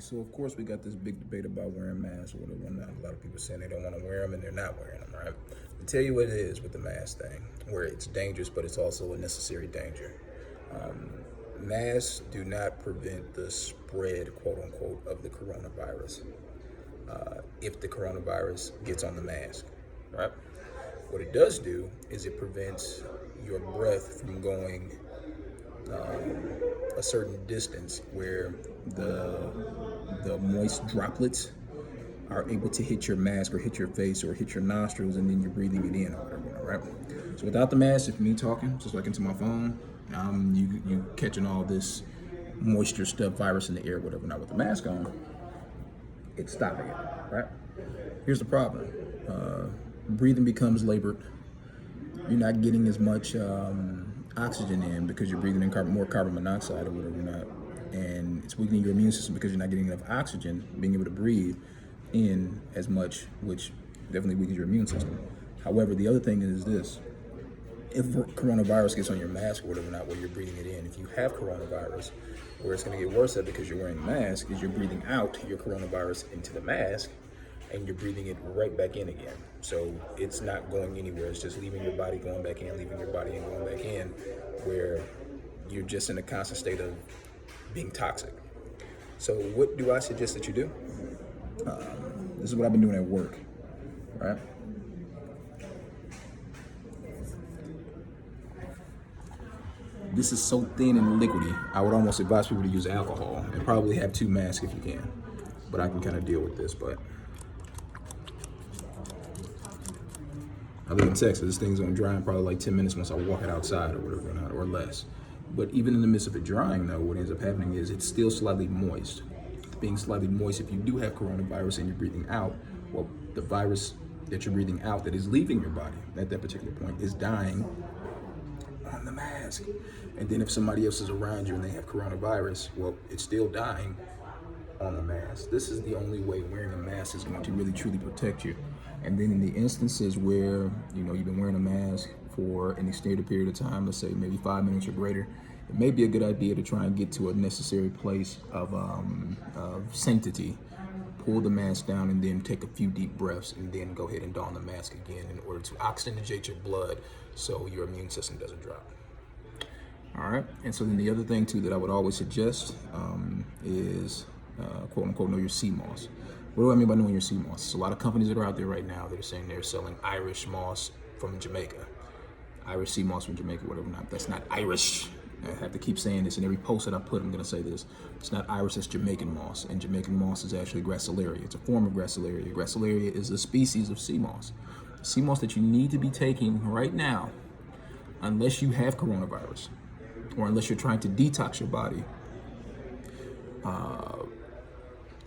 So of course we got this big debate about wearing masks or whatever. Not a lot of people saying they don't want to wear them and they're not wearing them, right? I'll tell you what it is with the mask thing, where it's dangerous, but it's also a necessary danger. Masks do not prevent the spread, quote unquote, of the coronavirus. If the coronavirus gets on the mask, right? What it does do is it prevents your breath from going a certain distance where the moist droplets are able to hit your mask or hit your face or hit your nostrils, and then you're breathing it in or whatever, right? So without the mask, if me talking just like into my phone, you catching all this moisture stuff, virus in the air, whatever. Now with the mask on, it's stopping it, right? Here's the problem: breathing becomes labored. You're not getting as much oxygen in because you're breathing in more carbon monoxide or whatever not, and it's weakening your immune system because you're not getting enough oxygen, being able to breathe in as much, which definitely weakens your immune system. However, the other thing is this: if coronavirus gets on your mask or whatever not, where you're breathing it in, if you have coronavirus, where it's going to get worse at because you're wearing a mask is you're breathing out your coronavirus into the mask, and you're breathing it right back in again. So it's not going anywhere. It's just leaving your body, going back in, leaving your body and going back in, where you're just in a constant state of being toxic. So what do I suggest that you do? This is what I've been doing at work, right? This is so thin and liquidy, I would almost advise people to use alcohol and probably have 2 masks if you can. But I can kind of deal with this, but I live in Texas. This thing's gonna dry in probably like 10 minutes once I walk it outside or whatever, or less. But even in the midst of it drying though, what ends up happening is it's still slightly moist. Being slightly moist, if you do have coronavirus and you're breathing out, well, the virus that you're breathing out that is leaving your body at that particular point is dying on the mask. And then if somebody else is around you and they have coronavirus, well, it's still dying on the mask. This is the only way wearing a mask is going to really truly protect you. And then in the instances where you've been wearing a mask for an extended period of time, let's say maybe 5 minutes or greater, it may be a good idea to try and get to a necessary place of sanctity. Pull the mask down and then take a few deep breaths and then go ahead and don the mask again in order to oxygenate your blood so your immune system doesn't drop. All right, and so then the other thing too that I would always suggest is quote unquote know your Seamoss. What do I mean by knowing your Seamoss? So a lot of companies that are out there right now that are saying they're selling Irish moss from Jamaica, Irish Seamoss from Jamaica, whatever not. That's not Irish. I have to keep saying this in every post that I put. I'm going to say this. It's not Irish. It's Jamaican moss, and Jamaican moss is actually Gracilaria. It's a form of Gracilaria. Gracilaria is a species of sea moss. Sea moss that you need to be taking right now, unless you have coronavirus, or unless you're trying to detox your body,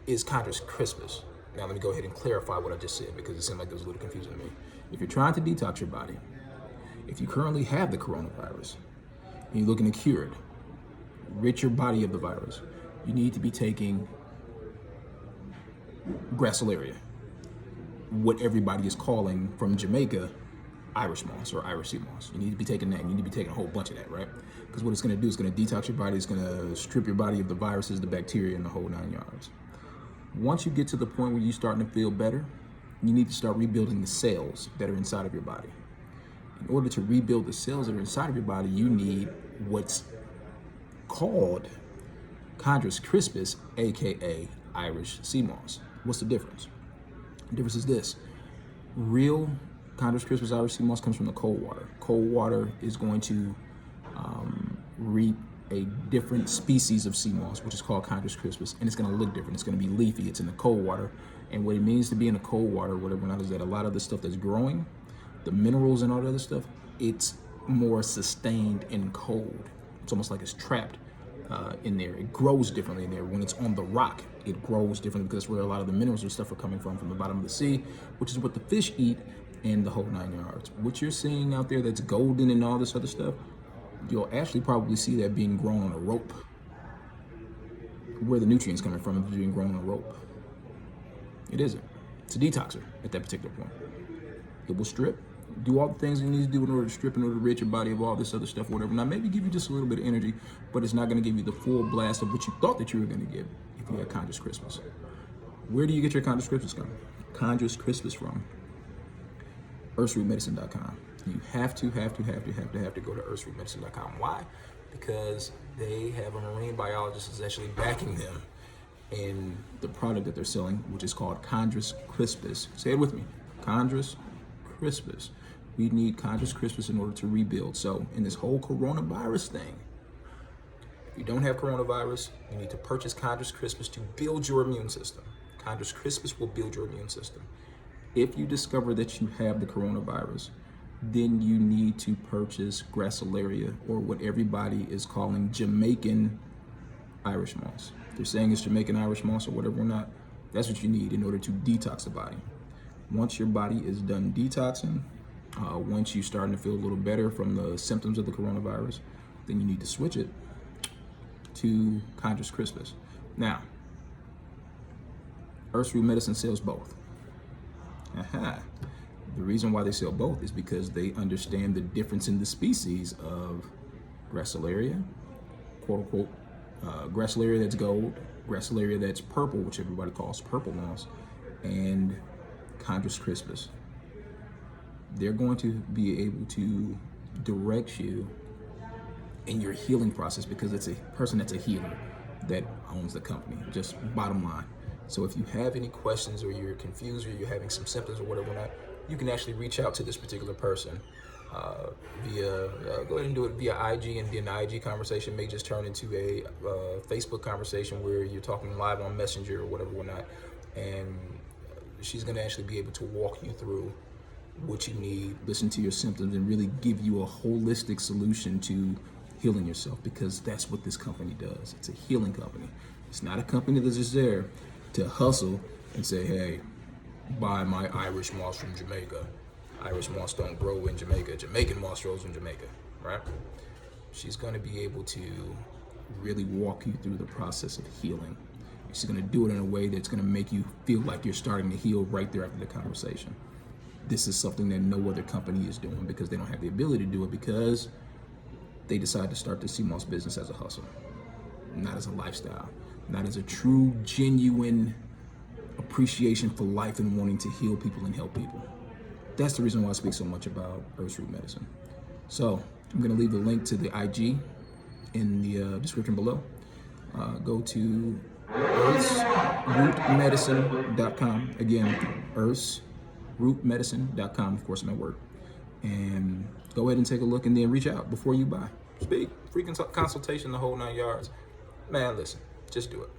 is Contra's Christmas. Now let me go ahead and clarify what I just said because it seemed like it was a little confusing to me. If you're trying to detox your body, if you currently have the coronavirus and you're looking to cure it, rid your body of the virus, you need to be taking Gracilaria, what everybody is calling from Jamaica Irish moss or Irish sea moss. You need to be taking that. You need to be taking a whole bunch of that, right? Because what it's going to do is going to detox your body. It's going to strip your body of the viruses, the bacteria, and the whole 9 yards. Once you get to the point where you're starting to feel better, you need to start rebuilding the cells that are inside of your body. In order to rebuild the cells that are inside of your body, you need what's called Chondrus crispus, aka Irish sea moss. What's the difference? The difference is this: real Chondrus crispus Irish sea moss comes from the cold water. Cold water is going to reap a different species of sea moss, which is called Chondrus crispus, and it's going to look different. It's going to be leafy. It's in the cold water, and what it means to be in the cold water, whatever not, is that a lot of the stuff that's growing, the minerals and all the other stuff, it's more sustained in cold. It's almost like it's trapped in there. It grows differently in there. When it's on the rock, it grows differently because that's where a lot of the minerals and stuff are coming from the bottom of the sea, which is what the fish eat, and the whole 9 yards. What you're seeing out there that's golden and all this other stuff, you'll actually probably see that being grown on a rope. Where the nutrients coming from is being grown on a rope. It isn't. It's a detoxer at that particular point. It will strip, do all the things you need to do in order to strip, in order to rid your body of all this other stuff, whatever. Now, maybe give you just a little bit of energy, but it's not going to give you the full blast of what you thought that you were going to get. If you have Chondrous crispus. Where do you get your Chondrous crispus from? Chondrous crispus from earthsrootmedicine.com. You have to go to earthsrootmedicine.com. Why? Because they have a marine biologist that's actually backing them in the product that they're selling, which is called Chondrous crispus. Say it with me, Chondrous crispus. We need Chondrous crispus in order to rebuild. So in this whole coronavirus thing, if you don't have coronavirus, you need to purchase Chondrous crispus to build your immune system. Chondrous crispus will build your immune system. If you discover that you have the coronavirus, then you need to purchase gracilaria, or what everybody is calling Jamaican Irish moss. They're saying it's Jamaican Irish moss or whatever or not. That's what you need in order to detox the body. Once your body is done detoxing, once you're starting to feel a little better from the symptoms of the coronavirus, then you need to switch it to Chondrous crispus. Now, Earth's Root Medicine sells both. The reason why they sell both is because they understand the difference in the species of gracilaria, quote unquote, gracilaria that's gold, gracilaria that's purple, which everybody calls purple moss, and Chondrous crispus. They're going to be able to direct you in your healing process because it's a person that's a healer that owns the company, just bottom line. So if you have any questions or you're confused or you're having some symptoms or whatever not, you can actually reach out to this particular person via, go ahead and do it via IG, and then the IG conversation may just turn into a Facebook conversation where you're talking live on Messenger or whatever or not, and she's gonna actually be able to walk you through what you need, listen to your symptoms, and really give you a holistic solution to healing yourself, because that's what this company does. It's a healing company. It's not a company that's just there to hustle and say, hey, buy my Irish moss from Jamaica. Irish moss don't grow in Jamaica. Jamaican moss grows in Jamaica, right? She's gonna be able to really walk you through the process of healing. She's gonna do it in a way that's gonna make you feel like you're starting to heal right there after the conversation. This is something that no other company is doing because they don't have the ability to do it, because they decided to start the Seamoss business as a hustle, not as a lifestyle, not as a true, genuine appreciation for life and wanting to heal people and help people. That's the reason why I speak so much about Earth's Root Medicine. So I'm gonna leave the link to the IG in the description below. Go to earthsrootmedicine.com. Again, earthsrootmedicine.com, of course, my word. And go ahead and take a look and then reach out before you buy. Speak, free consultation, the whole 9 yards. Man, listen, just do it.